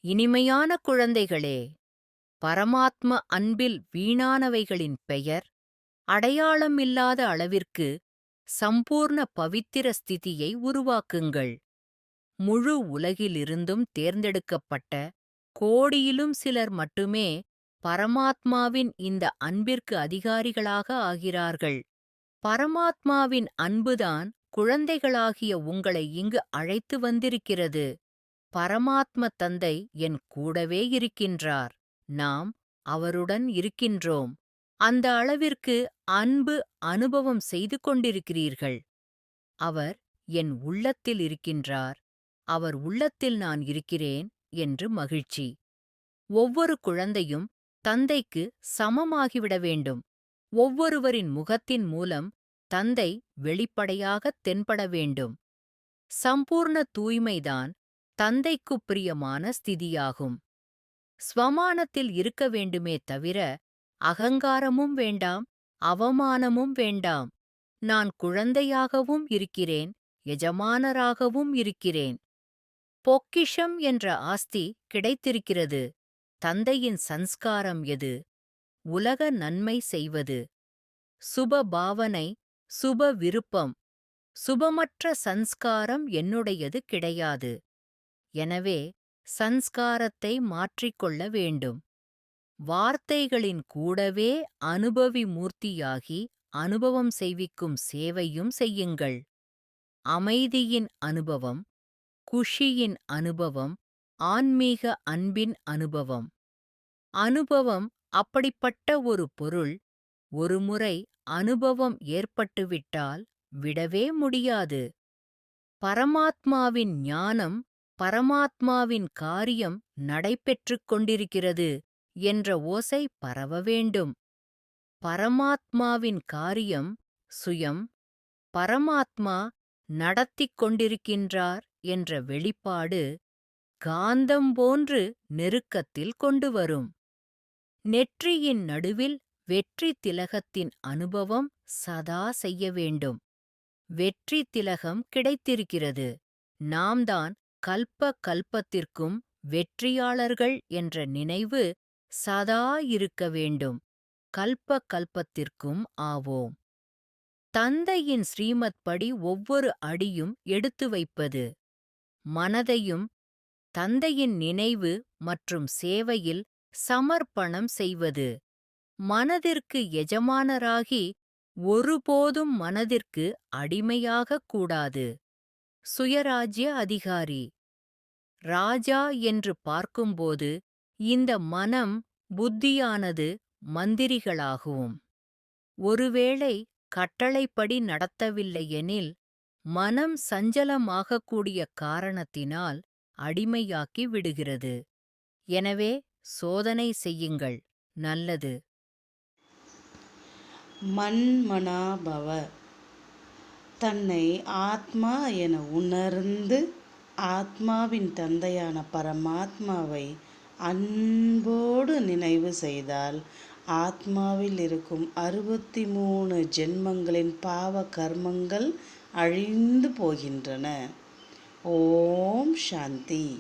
இனிமையான குழந்தைகளே, பரமாத்ம அன்பில் வீணானவைகளின் பெயர், அடையாளம் இல்லாத அளவிற்கு சம்பூர்ண பவித்திர ஸ்திதியை உருவாக்குங்கள். முழு உலகிலிருந்தும் தேர்ந்தெடுக்கப்பட்ட கோடியிலும் சிலர் மட்டுமே பரமாத்மாவின் இந்த அன்பிற்கு அதிகாரிகளாக ஆகிறார்கள். பரமாத்மாவின் அன்புதான் குழந்தைகளாகிய உங்களை இங்கு அழைத்து வந்திருக்கிறது. பரமாத்ம தந்தை என் கூடவே இருக்கின்றார். நாம் அவருடன் இருக்கின்றோம். அந்த அளவிற்கு அன்பு அனுபவம் செய்து கொண்டிருக்கிறீர்கள். அவர் என் உள்ளத்தில் இருக்கின்றார், அவர் உள்ளத்தில் நான் இருக்கிறேன் என்று மகிழ்ச்சி. ஒவ்வொரு குழந்தையும் தந்தைக்கு சமமாகிவிட வேண்டும். ஒவ்வொருவரின் முகத்தின் மூலம் தந்தை வெளிப்படையாகத் தென்பட வேண்டும். சம்பூர்ண தூய்மைதான் தந்தைக்குப் பிரியமான ஸ்திதியாகும். ஸ்வமானத்தில் இருக்க வேண்டுமே தவிர அகங்காரமும் வேண்டாம், அவமானமும் வேண்டாம். நான் குழந்தையாகவும் இருக்கிறேன், எஜமானராகவும் இருக்கிறேன். பொக்கிஷம் என்ற ஆஸ்தி கிடைத்திருக்கிறது. தந்தையின் சன்ஸ்காரம் எது? உலக நன்மை செய்வது. சுப பாவனை, சுப விருப்பம். சுபமற்ற சன்ஸ்காரம் என்னுடையது கிடையாது. எனவே சன்ஸ்காரத்தை மாற்றிக்கொள்ள வேண்டும். வார்த்தைகளின் கூடவே அனுபவி மூர்த்தியாகி அனுபவம் செய்விக்கும் சேவையும் செய்யுங்கள். அமைதியின் அனுபவம், குஷியின் அனுபவம், ஆன்மீக அன்பின் அனுபவம். அனுபவம் அப்படிப்பட்ட ஒரு பொருள், ஒருமுறை அனுபவம் ஏற்பட்டுவிட்டால் விடவே முடியாது. பரமாத்மாவின் ஞானம், பரமாத்மாவின் காரியம் நடைபெற்றுக் கொண்டிருக்கிறது என்ற ஓசை பரவ வேண்டும். பரமாத்மாவின் காரியம் சுயம், பரமாத்மா நடத்திக் கொண்டிருக்கின்றார் என்ற வெளிப்பாடு காந்தம் போன்று நெருக்கத்தில் கொண்டு வரும். நெற்றியின் நடுவில் வெற்றி திலகத்தின் அனுபவம் சதா செய்ய வேண்டும். வெற்றி திலகம் கிடைத்திருக்கிறது. நாம்தான் கல்ப கல்பத்திற்கும் வெற்றியாளர்கள் என்ற நினைவு சதா இருக்க வேண்டும். கல்ப கல்பத்திற்கும் ஆவோம். தந்தையின் ஸ்ரீமத் படி ஒவ்வொரு அடியும் எடுத்து வைப்பது. மனதையும் தந்தையின் நினைவு மற்றும் சேவையில் சமர்ப்பணம் செய்வது. மனதிற்கு எஜமானராகி ஒருபோதும் மனதிற்கு அடிமையாகக் கூடாது. சுயராஜ்ய அதிகாரி. ராஜா என்று பார்க்கும்போது இந்த மனம், புத்தியானது மந்திரிகளாகும். ஒருவேளை கட்டளைப்படி நடத்தவில்லையெனில் மனம் சஞ்சலமாகக்கூடிய காரணத்தினால் அடிமையாக்கி விடுகிறது. எனவே சோதனை செய்யுங்கள், நல்லது. மன்மனாபவ. தன்னை ஆத்மா என உணர்ந்து ஆத்மாவின் தந்தையான பரமாத்மாவை அன்போடு நினைவு செய்தால் ஆத்மாவில் இருக்கும் 63 ஜென்மங்களின் பாவ கர்மங்கள் அழிந்து போகின்றன. ஓம் சாந்தி.